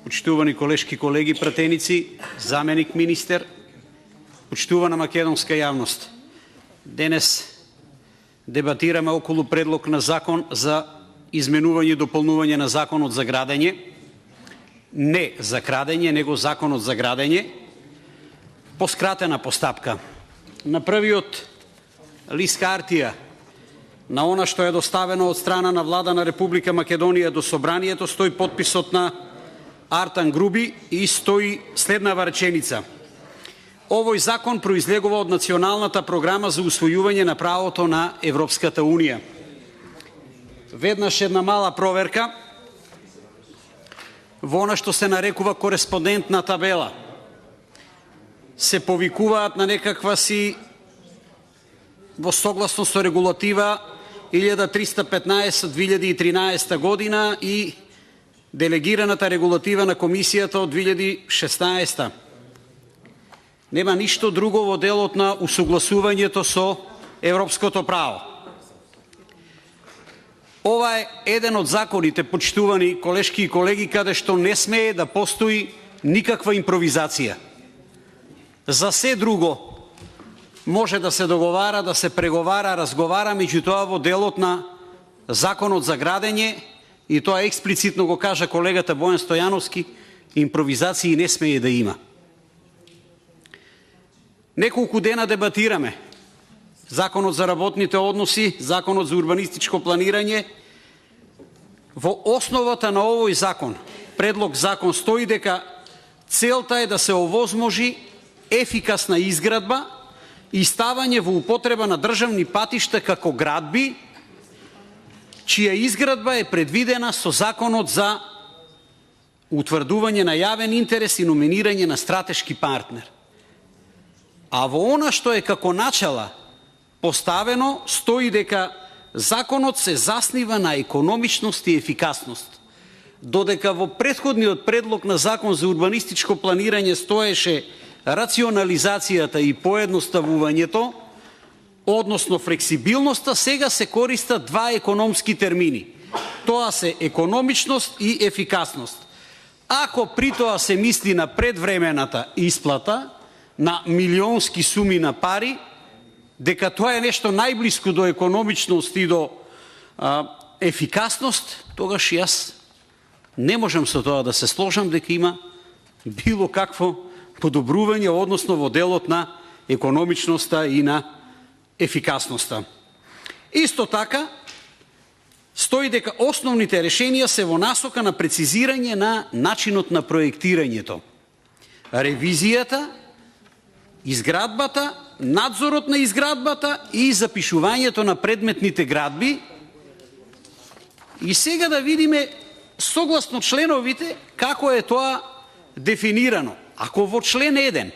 почитувани колешки колеги пратеници, заменик министер, почитувана македонска јавност. Денес дебатираме околу предлог на закон за изменување и дополнување на законот за градење, не за крадење, него законот за градење, по скратена постапка. На првиот лист хартија на она што е доставено од страна на влада на Република Македонија до Собранието стои потписот на Артан Груби и стои следнава реченица. Овој закон произлегува од Националната програма за усвојување на правото на Европската Унија. Веднаш една мала проверка во она што се нарекува кореспондентна табела. Се повикуваат на некаква си во согласно со регулатива 1315/2013 година и делегираната регулатива на комисијата од 2016. Нема ништо друго во делот на усогласувањето со европското право. Ова е еден од законите, почитувани колешки и колеги, каде што не смее да постои никаква импровизација. За се друго може да се договара, да се преговара, разговара, меѓутоа во делот на законот за градење, и тоа експлицитно го кажа колегата Бојан Стојановски, импровизации не смее да има. Неколку дена дебатираме законот за работните односи, законот за урбанистичко планирање. Во основата на овој закон, предлог закон стои дека целта е да се овозможи ефикасна изградба и ставање во употреба на државни патишта како градби, чија изградба е предвидена со законот за утврдување на јавен интерес и номинирање на стратешки партнер. А во она што е како начала поставено, стои дека законот се заснива на економичност и ефикасност. Додека во претходниот предлог на закон за урбанистичко планирање стоеше рационализацијата и поедноставувањето, односно флексибилноста, сега се користат два економски термини. Тоа се економичност и ефикасност. Ако при тоа се мисли на предвремената исплата на милионски суми на пари, дека тоа е нешто најблиско до економичност и до ефикасност, тогаш јас не можам со тоа да се сложам дека има било какво подобрување, односно во делот на економичноста и на ефикасноста. Исто така, стои дека основните решенија се во насока на прецизирање на начинот на проектирањето, ревизијата, изградбата, надзорот на изградбата и запишувањето на предметните градби. И сега да видиме согласно членовите како е тоа дефинирано. Ако во член 1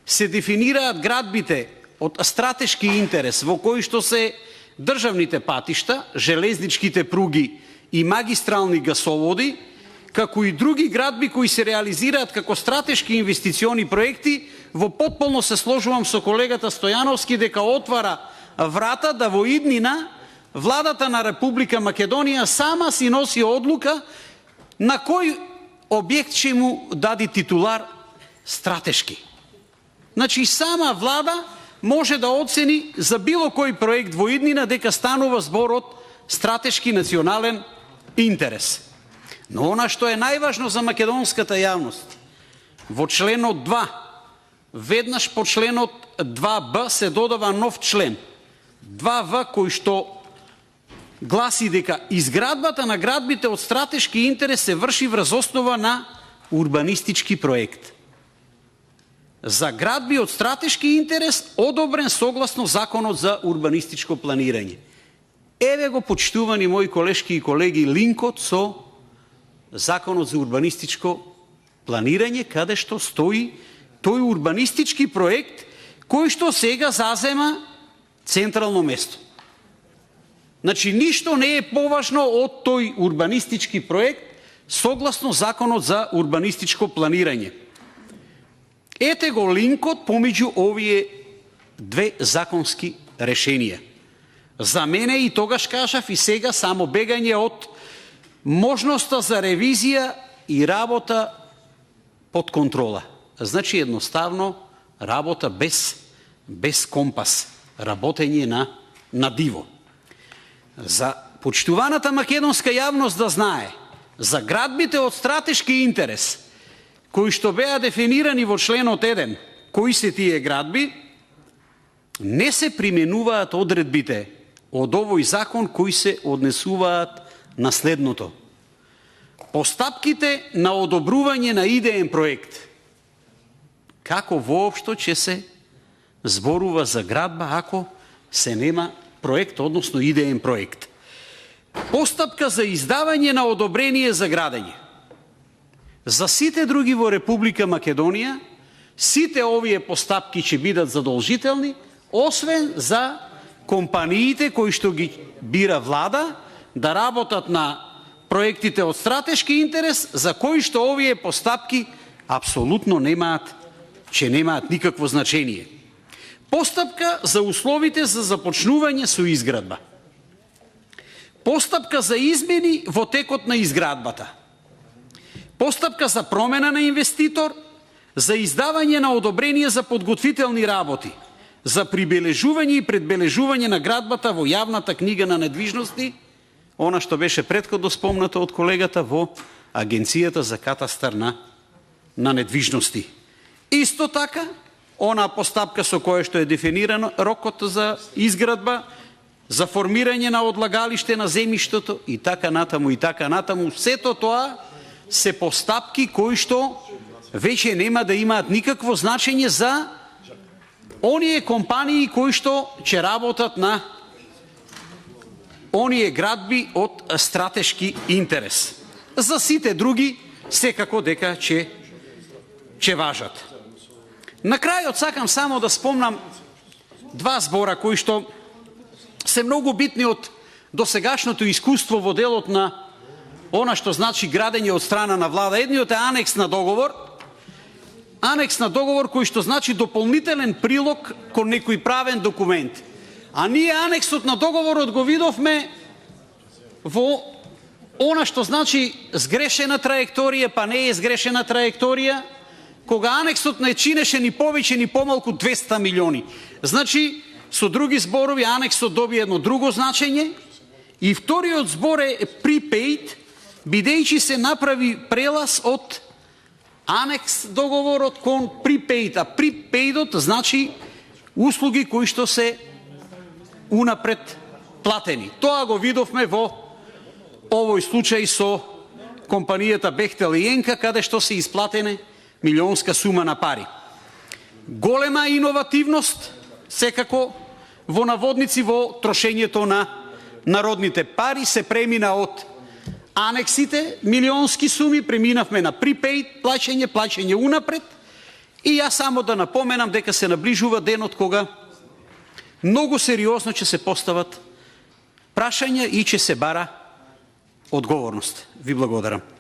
се дефинираат градбите од стратешки интерес во кои што се државните патишта, железничките пруги и магистрални гасоводи, како и други градби кои се реализираат како стратешки инвестициони проекти, во потполно се сложувам со колегата Стојановски дека отвара врата да во иднина владата на Република Македонија сама си носи одлука на кој објект ќе му даде титулар стратешки. Значи сама влада може да оцени за било кој проект во иднина дека станува збор од стратешки национален интерес. Но она што е најважно за македонската јавност, во членот 2, веднаш по членот 2б се додава нов член, 2в, кој што гласи дека изградбата на градбите од стратешки интерес се врши врз основа на урбанистички проект. За градби од стратешки интерес одобрен согласно законот за урбанистичко планирање. Еве го, почитувани мои колешки и колеги, линкот со законот за урбанистичко планирање, каде што стои тој урбанистички проект кој што сега зазема централно место. Значи, ништо не е поважно од тој урбанистички проект согласно законот за урбанистичко планирање. Ете го линкот помеѓу овие две законски решенија. За мене, и тогаш кажав и сега, само бегање од можноста за ревизија и работа под контрола. Значи едноставно работа без компас, работење на диво. За почитуваната македонска јавност да знае, за градбите од стратешки интерес, кои што беа дефинирани во членот 1, кои се тие градби, не се применуваат одредбите од овој закон кои се однесуваат на следното. Постапките на одобрување на идеен проект. Како воопшто ќе се зборува за градба ако се нема проект, односно идеен проект. Постапка за издавање на одобрение за градење. За сите други во Република Македонија, сите овие постапки ќе бидат задолжителни, освен за компаниите кои што ги бира влада да работат на проектите од стратешки интерес, за кои што овие постапки апсолутно немаат никакво значение. Постапка за условите за започнување со изградба. Постапка за измени во текот на изградбата. Постапка за промена на инвеститор, за издавање на одобрение за подготвителни работи, за прибележување и предбележување на градбата во јавната книга на недвижности, она што беше претходно спомнато од колегата во Агенцијата за катастар на недвижности. Исто така, она постапка со која што е дефинирано рокот за изградба, за формирање на одлагалиште на земјиштето и така натаму, сето тоа се постапки кои што веќе нема да имаат никакво значење за оние компании кои што ќе работат на оние градби од стратешки интерес. За сите други секако дека ќе важат. На крајот сакам само да спомнам два збора кои што се многу битни од досегашното искуство во делот на она што значи градење од страна на влада. Едниот е анекс на договор. Анекс на договор кој што значи дополнителен прилог кон некој правен документ. А ние анексот на договорот го видовме во она што значи сгрешена траекторија, па не е сгрешена траекторија, кога анексот не чинеше ни повеќе ни помалку 200 милиони. Значи, со други зборови, анексот добија едно друго значење и вториот збор е prepaid, бидејќи се направи прелаз од анекс договорот кон prepaid, а prepaidот значи услуги кои што се унапред платени. Тоа го видовме во овој случај со компанијата Бехтел и Енка, каде што се исплатене милионска сума на пари. Голема иновативност, секако, во наводници во трошењето на народните пари, се премина од анексите, милионски суми, преминавме на prepaid плаќање унапред, и јас само да напоменам дека се наближува денот кога многу сериозно ќе се постават прашања и ќе се бара одговорност. Ви благодарам.